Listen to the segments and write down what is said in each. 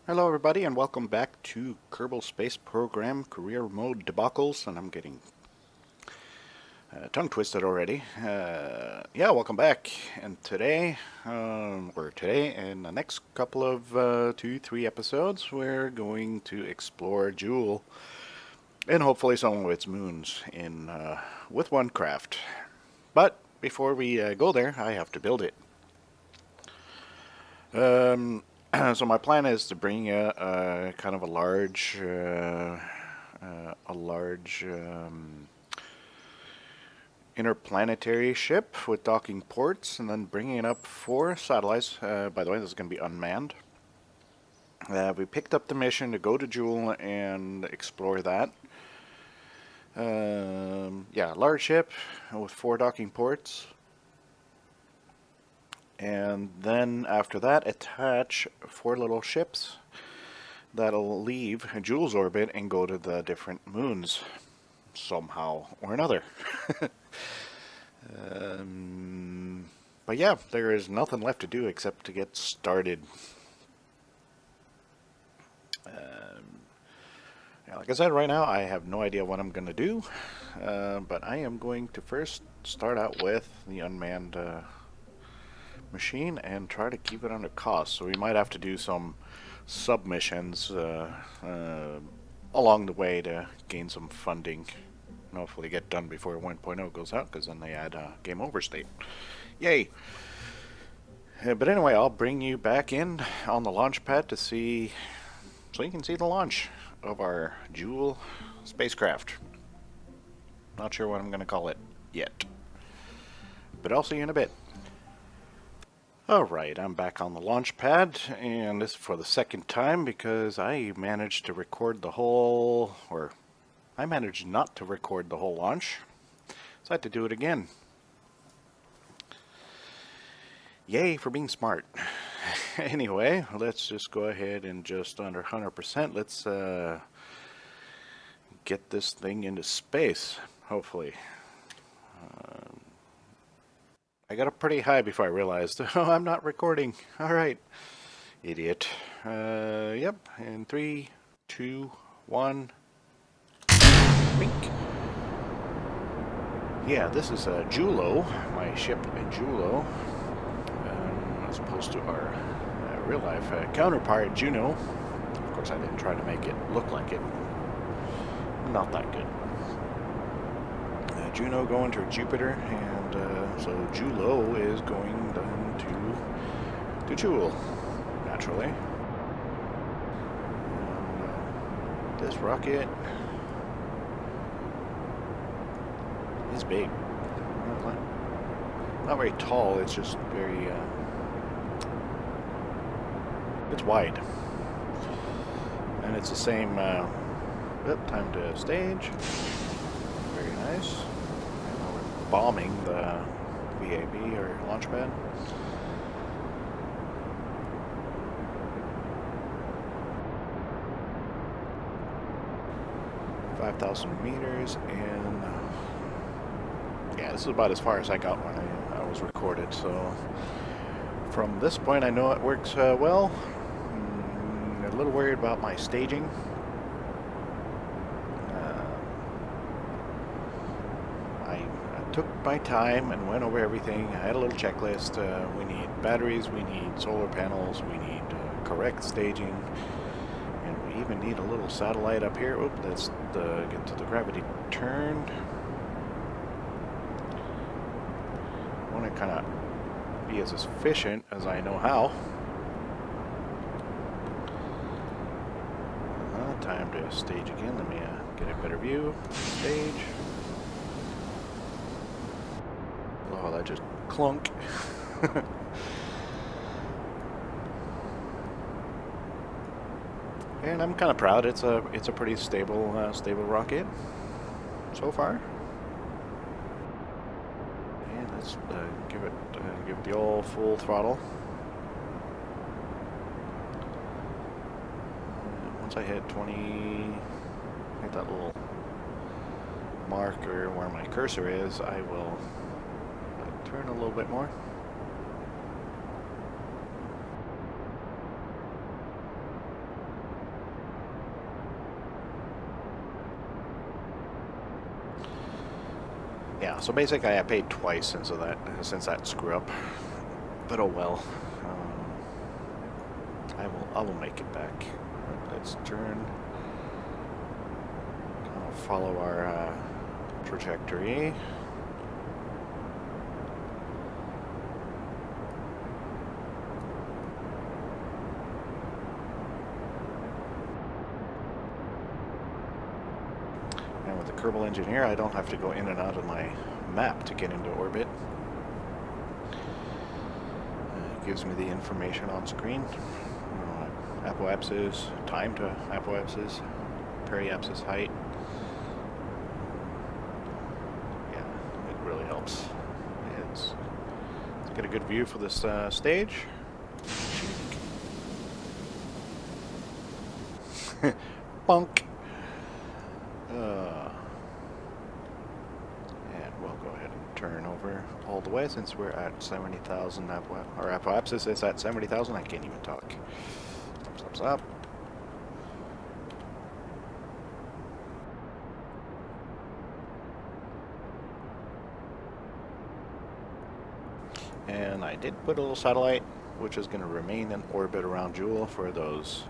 Hello everybody and welcome back to Kerbal Space Program Career Mode Debacles, and I'm getting tongue twisted already. Welcome back. And today, in the next couple of 2-3 episodes, we're going to explore Jool and hopefully some of its moons in with one craft. But before we go there, I have to build it. So my plan is to bring a kind of a large, interplanetary ship with docking ports, and then bringing it up 4 satellites. By the way, this is going to be unmanned. We picked up the mission to go to Jool and explore that. Large ship with 4 docking ports. And then after that, attach 4 little ships that'll leave Jool's orbit and go to the different moons somehow or another. But yeah, there is nothing left to do except to get started. Like I said, right now I have no idea what I'm going to do, but I am going to first start out with the unmanned machine and try to keep it under cost. So we might have to do some submissions along the way to gain some funding and hopefully get done before 1.0 goes out, because then they add a game over state. Yay! But anyway, I'll bring you back in on the launch pad to see, so you can see the launch of our Jool spacecraft. Not sure what I'm going to call it yet, but I'll see you in a bit. Alright, I'm back on the launch pad, and this is for the second time because I managed to record the whole, or I managed not to record the whole launch, so I had to do it again. Yay for being smart. Anyway, let's just go ahead and just under 100%, let's get this thing into space, hopefully. I got up pretty high before I realized, oh, I'm not recording. Alright. Idiot. Yep. In 3, 2, 1. Bink. Yeah, this is Joolo, my ship Joolo, as opposed to our real-life counterpart, Juno. Of course, I didn't try to make it look like it. Not that good. Juno going to Jupiter, and so Joolo is going then to Jool, naturally. And, this rocket is big. Not very tall, it's just very, it's wide. And it's the same, time to stage. Very nice. Bombing the VAB or launch pad. $5,000 and yeah, this is about as far as I got when I was recorded. So from this point, I know it works well. A little worried about my staging. Took my time and went over everything. I had a little checklist. We need batteries, we need solar panels, we need correct staging, and we even need a little satellite up here. Oop, let's get to the gravity turn. I want to kind of be as efficient as I know how. Time to stage again. Let me get a better view. Stage. Oh, that just clunk. And I'm kind of proud. It's a pretty stable rocket so far. And let's give it the old full throttle. Once I hit 20, hit that little marker where my cursor is, I will turn a little bit more. So basically I paid twice since that screw up. But oh well. I will make it back. Let's turn. I'll follow our trajectory. And with the Kerbal Engineer, I don't have to go in and out of my map to get into orbit. It gives me the information on screen. Apoapsis, time to apoapsis, periapsis height. Yeah, it really helps. Let's get a good view for this stage. Bunk. And we'll go ahead and turn over all the way since we're at 70,000. Our apoapsis is at 70,000. I can't even talk. Thumbs up. And I did put a little satellite, which is going to remain in orbit around Jool for those.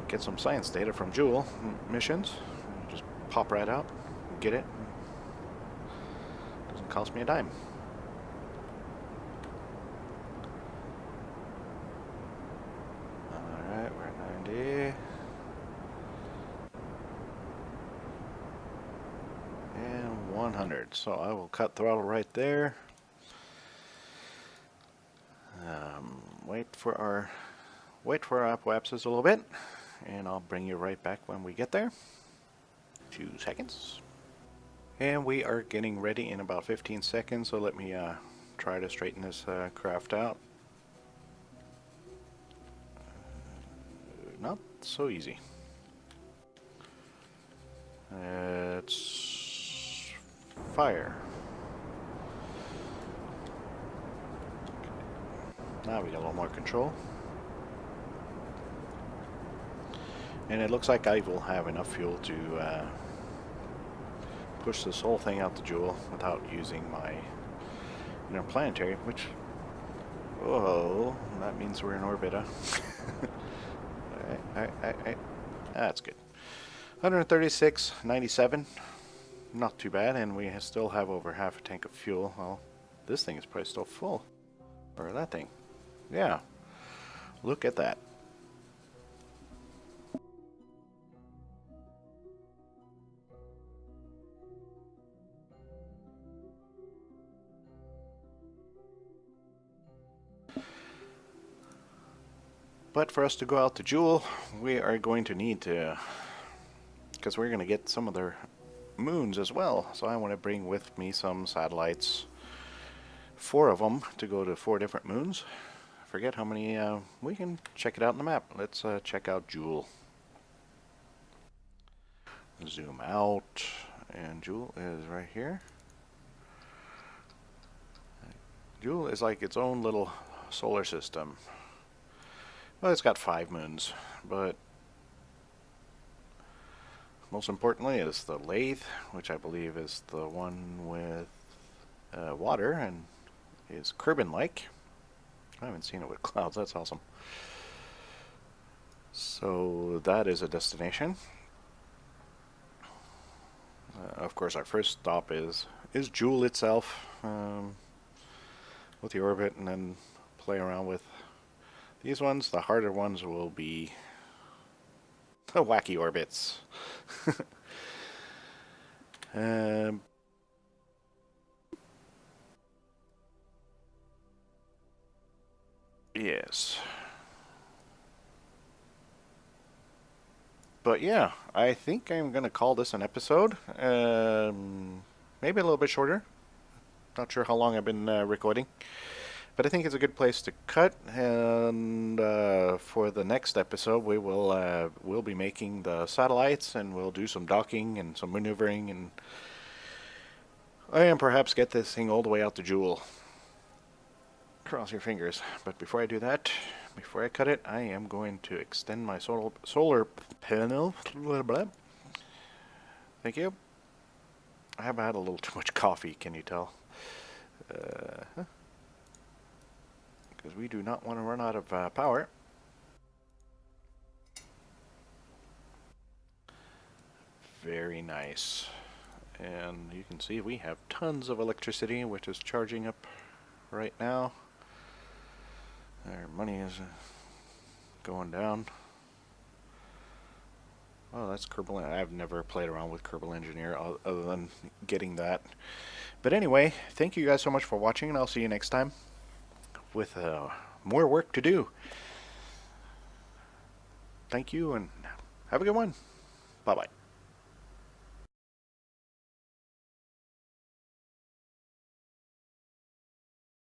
Get some science data from Jool missions. Just pop right out, get it. Doesn't cost me a dime. Alright, we're at 90. And 100. So I will cut throttle right there. Wait for our apoapsis a little bit, and I'll bring you right back when we get there. 2 seconds. And we are getting ready in about 15 seconds, so let me try to straighten this craft out. Not so easy. It's fire. Now we got a little more control. And it looks like I will have enough fuel to push this whole thing out to Jool without using my interplanetary, which, whoa, that means we're in orbit, huh? Alright. That's good. 136.97. Not too bad, and we still have over half a tank of fuel. Well, this thing is probably still full. Or that thing. Yeah. Look at that. But for us to go out to Jool, we are going to need to, because we're going to get some of their moons as well. So I want to bring with me some satellites, 4 of them, to go to 4 different moons. I forget how many, we can check it out on the map. Let's check out Jool. Zoom out, and Jool is right here. Jool is like its own little solar system. Well, it's got 5 moons, but most importantly is the Lathe, which I believe is the one with water and is Kerbal-like. I haven't seen it with clouds. That's awesome. So that is a destination. Of course, our first stop is Jool itself, with the orbit, and then play around with these ones. The harder ones will be the wacky orbits. Yes. But yeah, I think I'm going to call this an episode. Maybe a little bit shorter. Not sure how long I've been recording. But I think it's a good place to cut, and for the next episode we will we'll be making the satellites, and we'll do some docking and some maneuvering, and perhaps get this thing all the way out to Jool. Cross your fingers. But before I do that, before I cut it, I am going to extend my solar panel. Thank you. I have had a little too much coffee, can you tell? Because we do not want to run out of power. Very nice. And you can see we have tons of electricity, which is charging up right now. Our money is going down. Oh, that's Kerbal. I've never played around with Kerbal Engineer other than getting that. But anyway, thank you guys so much for watching, and I'll see you next time with more work to do. Thank you, and have a good one. Bye-bye.